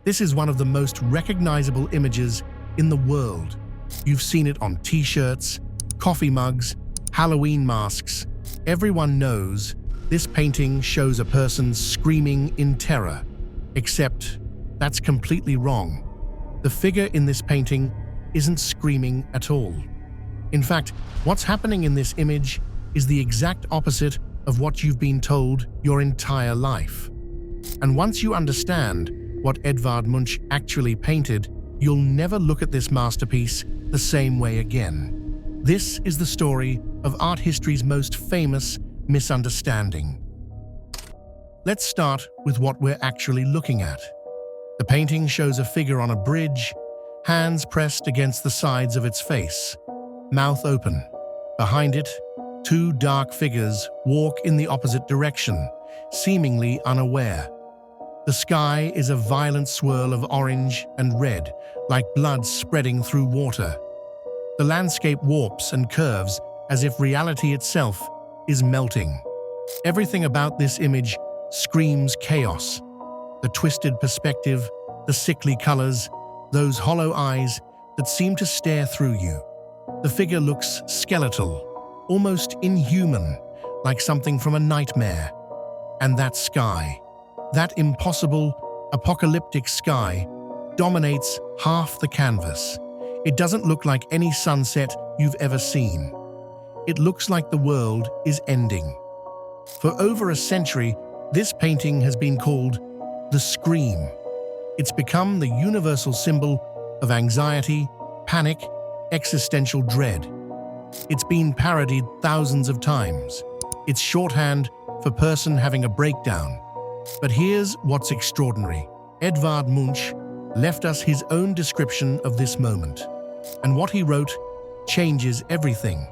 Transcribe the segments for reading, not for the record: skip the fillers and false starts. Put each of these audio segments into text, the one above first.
This is one of the most recognizable images in the world. You've seen it on t-shirts, coffee mugs, Halloween masks. Everyone knows this painting shows a person screaming in terror. Except that's completely wrong. The figure in this painting isn't screaming at all. In fact, what's happening in this image is the exact opposite of what you've been told your entire life. And once you understand what Edvard Munch actually painted, you'll never look at this masterpiece the same way again. This is the story of art history's most famous misunderstanding. Let's start with what we're actually looking at. The painting shows a figure on a bridge, hands pressed against the sides of its face, mouth open. Behind it, two dark figures walk in the opposite direction, seemingly unaware. The sky is a violent swirl of orange and red, like blood spreading through water. The landscape warps and curves as if reality itself is melting. Everything about this image screams chaos. The twisted perspective, the sickly colors, those hollow eyes that seem to stare through you. The figure looks skeletal, almost inhuman, like something from a nightmare. And that sky, that impossible, apocalyptic sky, dominates half the canvas. It doesn't look like any sunset you've ever seen. It looks like the world is ending. For over a century, this painting has been called the Scream. It's become the universal symbol of anxiety, panic, existential dread. It's been parodied thousands of times. It's shorthand for person having a breakdown. But here's what's extraordinary. Edvard Munch left us his own description of this moment. And what he wrote changes everything.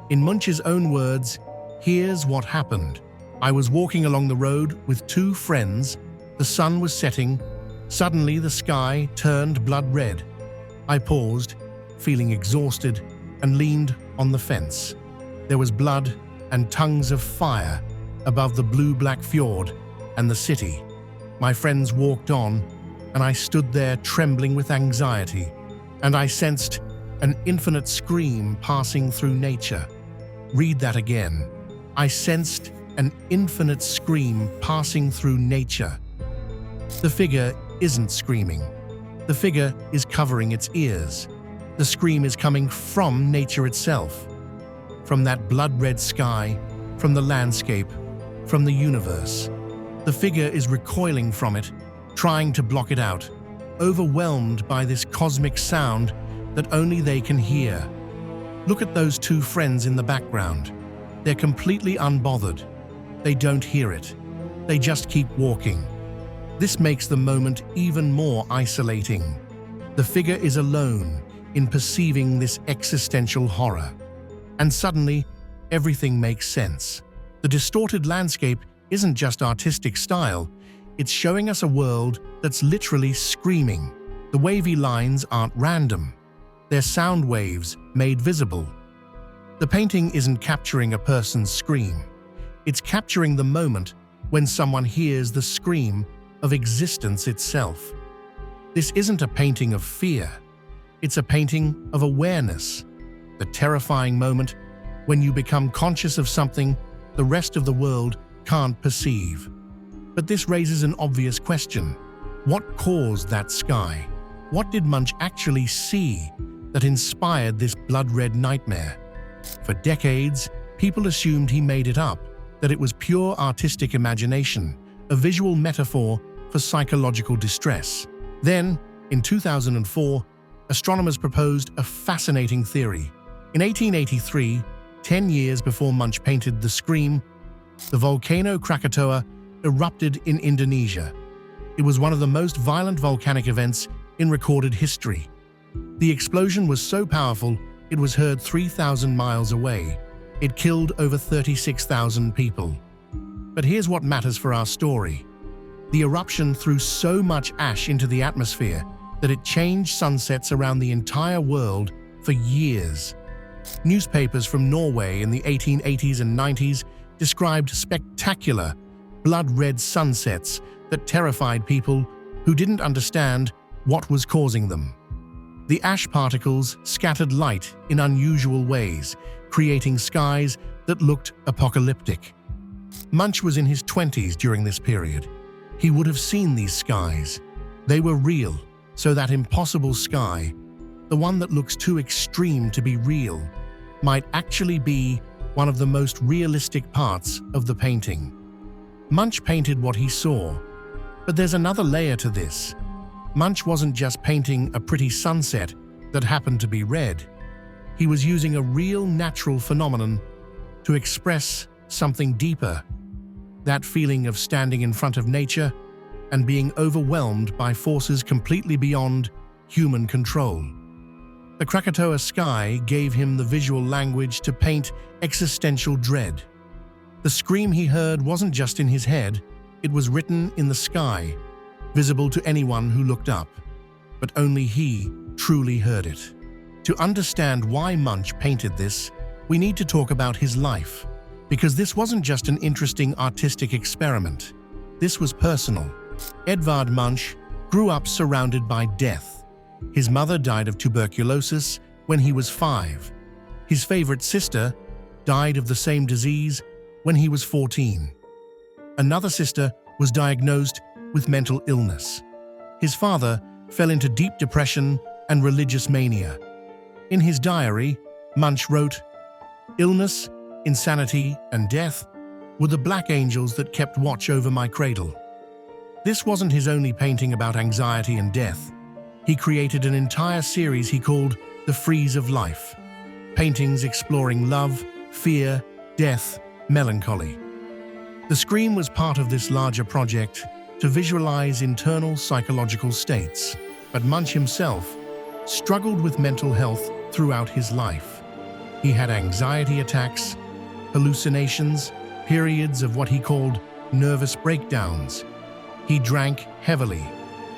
In Munch's own words, here's what happened. I was walking along the road with two friends. The sun was setting. Suddenly, the sky turned blood red. I paused, feeling exhausted, and leaned on the fence. There was blood and tongues of fire above the blue-black fjord and the city. My friends walked on, and I stood there trembling with anxiety, and I sensed an infinite scream passing through nature. Read that again. I sensed an infinite scream passing through nature. The figure isn't screaming. The figure is covering its ears. The scream is coming from nature itself, from that blood-red sky, from the landscape, from the universe. The figure is recoiling from it, trying to block it out, overwhelmed by this cosmic sound that only they can hear. Look at those two friends in the background. They're completely unbothered. They don't hear it. They just keep walking. This makes the moment even more isolating. The figure is alone in perceiving this existential horror. And suddenly, everything makes sense. The distorted landscape isn't just artistic style, it's showing us a world that's literally screaming. The wavy lines aren't random. They're sound waves made visible. The painting isn't capturing a person's scream. It's capturing the moment when someone hears the scream of existence itself. This isn't a painting of fear. It's a painting of awareness, the terrifying moment when you become conscious of something the rest of the world can't perceive. But this raises an obvious question. What caused that sky? What did Munch actually see that inspired this blood-red nightmare? For decades, people assumed he made it up, that it was pure artistic imagination, a visual metaphor for psychological distress. Then, in 2004, astronomers proposed a fascinating theory. In 1883, 10 years before Munch painted The Scream, the volcano Krakatoa erupted in Indonesia. It was one of the most violent volcanic events in recorded history. The explosion was so powerful, it was heard 3,000 miles away. It killed over 36,000 people. But here's what matters for our story. The eruption threw so much ash into the atmosphere that it changed sunsets around the entire world for years. Newspapers from Norway in the 1880s and 90s described spectacular, blood-red sunsets that terrified people who didn't understand what was causing them. The ash particles scattered light in unusual ways, creating skies that looked apocalyptic. Munch was in his 20s during this period. He would have seen these skies. They were real, so that impossible sky, the one that looks too extreme to be real, might actually be one of the most realistic parts of the painting. Munch painted what he saw, but there's another layer to this. Munch wasn't just painting a pretty sunset that happened to be red. He was using a real natural phenomenon to express something deeper, that feeling of standing in front of nature and being overwhelmed by forces completely beyond human control. The Krakatoa sky gave him the visual language to paint existential dread. The scream he heard wasn't just in his head, it was written in the sky, visible to anyone who looked up, but only he truly heard it. To understand why Munch painted this, we need to talk about his life, because this wasn't just an interesting artistic experiment. This was personal. Edvard Munch grew up surrounded by death. His mother died of tuberculosis when he was 5. His favorite sister died of the same disease when he was 14. Another sister was diagnosed with mental illness. His father fell into deep depression and religious mania. In his diary, Munch wrote, "Illness, insanity, and death were the black angels that kept watch over my cradle." This wasn't his only painting about anxiety and death. He created an entire series he called The Frieze of Life, paintings exploring love, fear, death, melancholy. The Scream was part of this larger project to visualize internal psychological states, but Munch himself struggled with mental health throughout his life. He had anxiety attacks, hallucinations, periods of what he called nervous breakdowns. He drank heavily.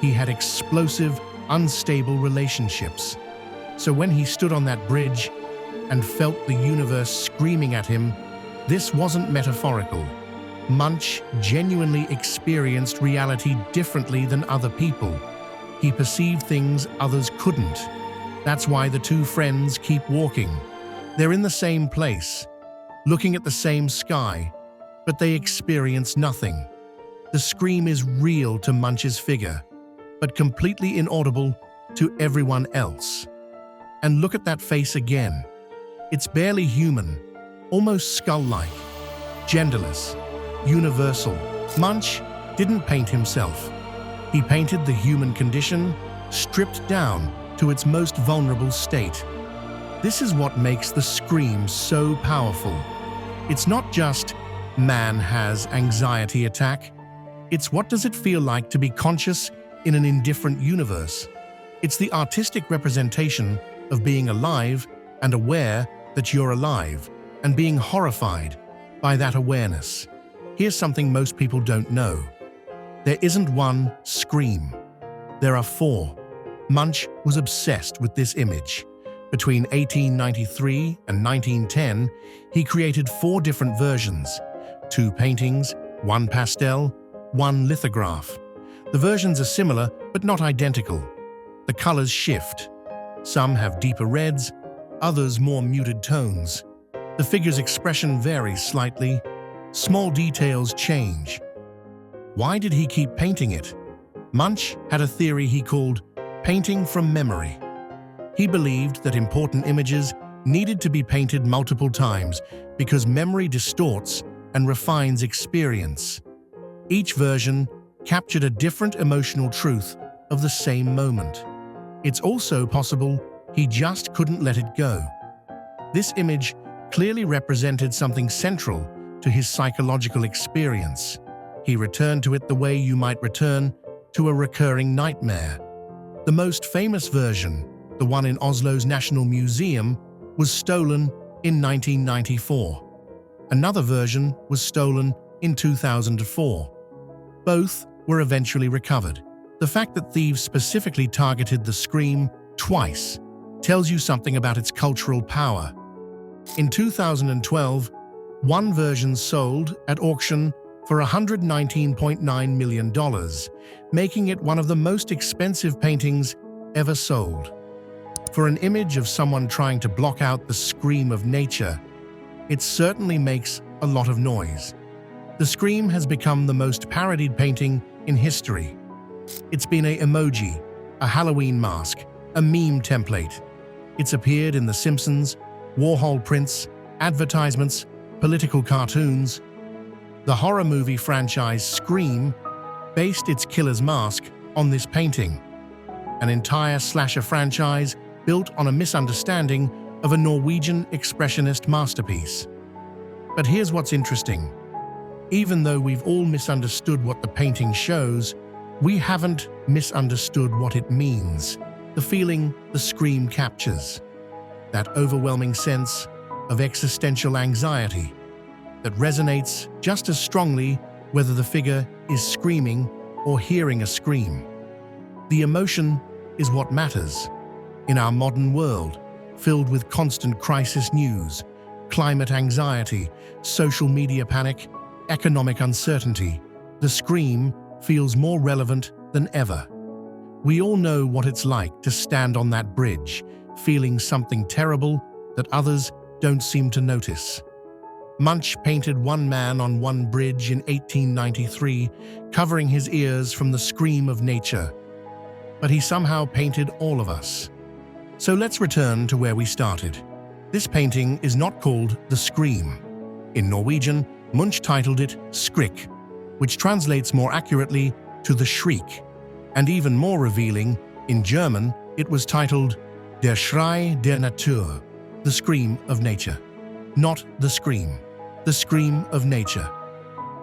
He had explosive, unstable relationships. So when he stood on that bridge and felt the universe screaming at him, this wasn't metaphorical. Munch genuinely experienced reality differently than other people. He perceived things others couldn't. That's why the two friends keep walking. They're in the same place, looking at the same sky, but they experience nothing. The scream is real to Munch's figure, but completely inaudible to everyone else. And look at that face again. It's barely human, almost skull-like, genderless, universal. Munch didn't paint himself. He painted the human condition, stripped down to its most vulnerable state. This is what makes the scream so powerful. It's not just, man has anxiety attack. It's what does it feel like to be conscious in an indifferent universe. It's the artistic representation of being alive and aware that you're alive, and being horrified by that awareness. Here's something most people don't know. There isn't one scream. There are 4. Munch was obsessed with this image. Between 1893 and 1910, he created 4 different versions: 2 paintings, 1 pastel, 1 lithograph. The versions are similar, but not identical. The colors shift. Some have deeper reds, others more muted tones. The figure's expression varies slightly. Small details change. Why did he keep painting it? Munch had a theory he called painting from memory. He believed that important images needed to be painted multiple times because memory distorts and refines experience. Each version captured a different emotional truth of the same moment. It's also possible he just couldn't let it go. This image clearly represented something central to his psychological experience. He returned to it the way you might return to a recurring nightmare. The most famous version, the one in Oslo's National Museum, was stolen in 1994. Another version was stolen in 2004. Both were eventually recovered. The fact that thieves specifically targeted the scream twice tells you something about its cultural power. In 2012, one version sold at auction for $119.9 million, making it one of the most expensive paintings ever sold. For an image of someone trying to block out the scream of nature, it certainly makes a lot of noise. The scream has become the most parodied painting in history. It's been an emoji, a Halloween mask, a meme template. It's appeared in The Simpsons, Warhol prints, advertisements, political cartoons. The horror movie franchise Scream based its killer's mask on this painting, an entire slasher franchise built on a misunderstanding of a Norwegian expressionist masterpiece. But here's what's interesting. Even though we've all misunderstood what the painting shows, we haven't misunderstood what it means, the feeling the scream captures, that overwhelming sense of existential anxiety that resonates just as strongly whether the figure is screaming or hearing a scream. The emotion is what matters. In our modern world, filled with constant crisis news, climate anxiety, social media panic, economic uncertainty, the scream feels more relevant than ever. We all know what it's like to stand on that bridge, feeling something terrible that others don't seem to notice. Munch painted one man on one bridge in 1893, covering his ears from the scream of nature. But he somehow painted all of us. So let's return to where we started. This painting is not called The Scream. In Norwegian, Munch titled it Skrik, which translates more accurately to the shriek. And even more revealing, in German, it was titled Der Schrei der Natur, the scream of nature. Not the scream, the scream of nature.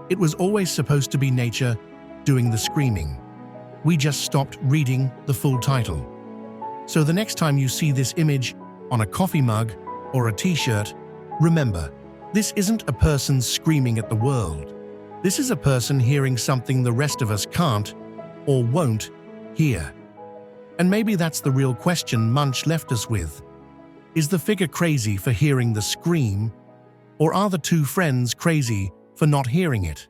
It was always supposed to be nature doing the screaming. We just stopped reading the full title. So the next time you see this image on a coffee mug or a t-shirt, remember, this isn't a person screaming at the world. This is a person hearing something the rest of us can't or won't hear. And maybe that's the real question Munch left us with. Is the figure crazy for hearing the scream, or are the two friends crazy for not hearing it?